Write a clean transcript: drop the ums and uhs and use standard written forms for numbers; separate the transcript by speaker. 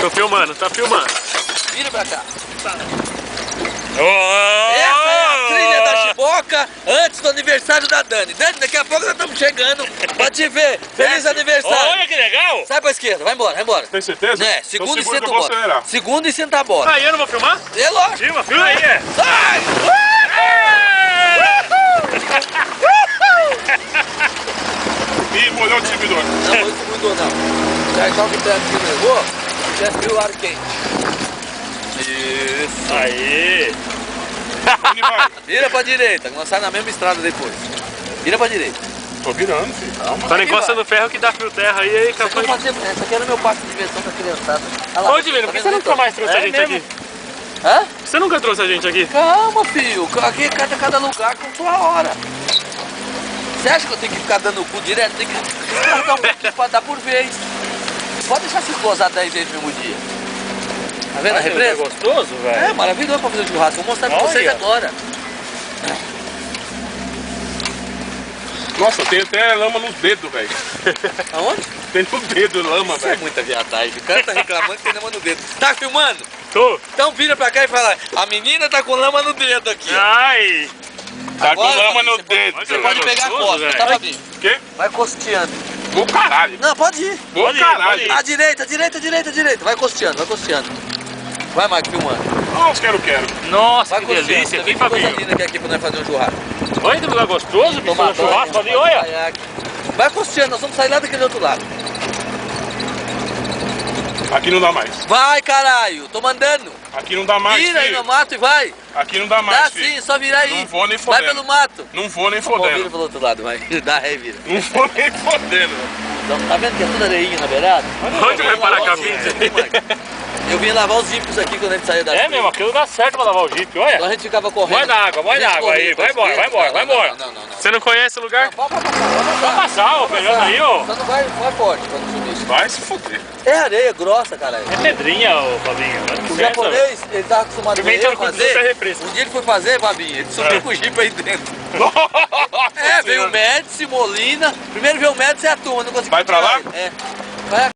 Speaker 1: Tô filmando, tá filmando.
Speaker 2: Vira pra cá.
Speaker 1: Oh!
Speaker 2: Essa é a trilha da Chiboca antes do aniversário da Dani. Dani, daqui a pouco nós estamos chegando pra te ver. Feliz aniversário.
Speaker 1: Olha que legal!
Speaker 2: Sai pra esquerda, vai embora, vai embora.
Speaker 3: Tem certeza?
Speaker 2: É, segundo e senta
Speaker 3: eu vou
Speaker 2: bora.
Speaker 3: acelerar.
Speaker 2: Segundo e senta a bola.
Speaker 1: Aí, eu não vou filmar?
Speaker 2: É lógico.
Speaker 1: Filma, filma aí, é.
Speaker 2: Sai!
Speaker 3: Ih, molhou o distribuidor.
Speaker 2: Não, foi segundo não. Já joga o pé aqui no levou, já abriu o ar quente. Isso.
Speaker 1: Aí.
Speaker 3: Onde vai?
Speaker 2: Vira pra direita, que nós sai na mesma estrada depois. Vira pra direita.
Speaker 3: Tô virando, filho. Calma.
Speaker 1: Só não
Speaker 2: Aqui
Speaker 1: encosta
Speaker 2: vai.
Speaker 1: no ferro que dá fio terra aí, aí
Speaker 2: Essa
Speaker 1: capaz.
Speaker 2: aqui era o meu parque de diversão da criançada. Olha lá,
Speaker 1: Ô, Divino, por que
Speaker 2: tá
Speaker 1: você
Speaker 2: vendo
Speaker 1: nunca
Speaker 2: aí,
Speaker 1: mais trouxe
Speaker 2: é
Speaker 1: a gente
Speaker 2: mesmo?
Speaker 1: aqui?
Speaker 2: Hã?
Speaker 1: Por que você nunca trouxe a gente aqui?
Speaker 2: Calma, filho. Aqui cada lugar com sua hora. Você acha que eu tenho que ficar dando o cu direto? Tem que descartar um pouquinho pra dar por vez. Pode deixar se gozar 10 vezes no mesmo dia. Tá vendo a
Speaker 1: É
Speaker 2: represa?
Speaker 1: gostoso, velho.
Speaker 2: É maravilhoso pra fazer churrasco. Vou mostrar pra
Speaker 1: Olha.
Speaker 2: vocês agora.
Speaker 3: Nossa, tem até lama nos dedos, velho.
Speaker 2: Aonde?
Speaker 3: Tem no dedo lama,
Speaker 2: Isso é
Speaker 3: velho.
Speaker 2: muita viadagem. O cara tá reclamando que tem lama no dedo. Tá filmando?
Speaker 1: Tô.
Speaker 2: Então vira pra cá e fala: a menina tá com lama no dedo aqui. ó.
Speaker 1: Ai.
Speaker 3: Tá com
Speaker 2: Agora,
Speaker 3: lama
Speaker 2: Fabinho,
Speaker 3: no
Speaker 2: você
Speaker 3: dedo.
Speaker 2: Você pode pegar a
Speaker 1: gostoso,
Speaker 2: costa,
Speaker 1: velho.
Speaker 2: tá, Fabinho?
Speaker 3: O quê?
Speaker 2: Vai costeando.
Speaker 3: Vou caralho.
Speaker 2: Não, pode ir.
Speaker 3: Vou
Speaker 1: Pode ir,
Speaker 3: caralho.
Speaker 1: pode ir.
Speaker 2: À direita, direita, direita, direita. Vai costeando, vai costeando. Vai, Mike, filmando.
Speaker 3: Nossa, quero.
Speaker 1: Nossa,
Speaker 2: Vai
Speaker 1: que
Speaker 2: costeando.
Speaker 1: delícia
Speaker 2: Você
Speaker 1: aqui,
Speaker 2: vê que coisa
Speaker 1: Fabinho.
Speaker 2: linda que é aqui pra nós fazer um churrasco.
Speaker 1: Olha que lugar gostoso, bicho.
Speaker 2: Tomar
Speaker 1: Um churrasco
Speaker 2: banho,
Speaker 1: ali, olha.
Speaker 2: caiaque. Vai costeando, nós vamos sair lá daquele outro lado.
Speaker 3: Aqui não dá mais.
Speaker 2: Vai, caralho, tô mandando.
Speaker 3: Aqui não dá mais,
Speaker 2: Vira aí
Speaker 3: filho.
Speaker 2: no mato e vai.
Speaker 3: Aqui não dá mais,
Speaker 2: Dá
Speaker 3: filho.
Speaker 2: sim, só virar aí.
Speaker 3: Não vou nem
Speaker 2: Vai
Speaker 3: fodendo.
Speaker 2: pelo mato.
Speaker 3: Não vou nem
Speaker 2: Bom, vira
Speaker 3: fodendo.
Speaker 2: pelo outro lado, vai. Dá ré e vira.
Speaker 3: Não vou nem fodendo.
Speaker 2: Então, tá vendo que é tudo areinha na beirada?
Speaker 1: Onde vai parar a
Speaker 2: Lavar os
Speaker 1: cabine?
Speaker 2: jipos aqui, Mike. Eu vim lavar os jipos aqui quando a gente saía da
Speaker 1: É mesmo, aqui dá certo pra lavar o Jeep,
Speaker 2: Então
Speaker 1: olha.
Speaker 2: a gente ficava correndo.
Speaker 1: Vai na água, vai
Speaker 2: A gente
Speaker 1: na água
Speaker 2: corria
Speaker 1: aí,
Speaker 2: pra
Speaker 1: vai embora,
Speaker 2: esquerda.
Speaker 1: vai embora, vai embora.
Speaker 2: Não.
Speaker 1: Você não conhece o lugar?
Speaker 2: Vai passar.
Speaker 1: Vai passar, ó, pegando aí, ó.
Speaker 2: Só não vai forte pra não subir.
Speaker 3: Vai se foder.
Speaker 2: É areia grossa, caralho.
Speaker 1: É pedrinha, ô Fabinho. Dá
Speaker 2: O
Speaker 1: licença,
Speaker 2: japonês, ele tava acostumado a ver
Speaker 1: Pimentão
Speaker 2: eu
Speaker 1: com fruta é
Speaker 2: fazer.
Speaker 1: refresco.
Speaker 2: Um dia ele foi fazer, Fabinho, ele subiu com o jipe aí dentro. É, veio o Médici, Molina. Primeiro veio o Médici e a turma, não conseguiu
Speaker 3: Vai pra
Speaker 2: tirar
Speaker 3: lá?
Speaker 2: ele. É. Vai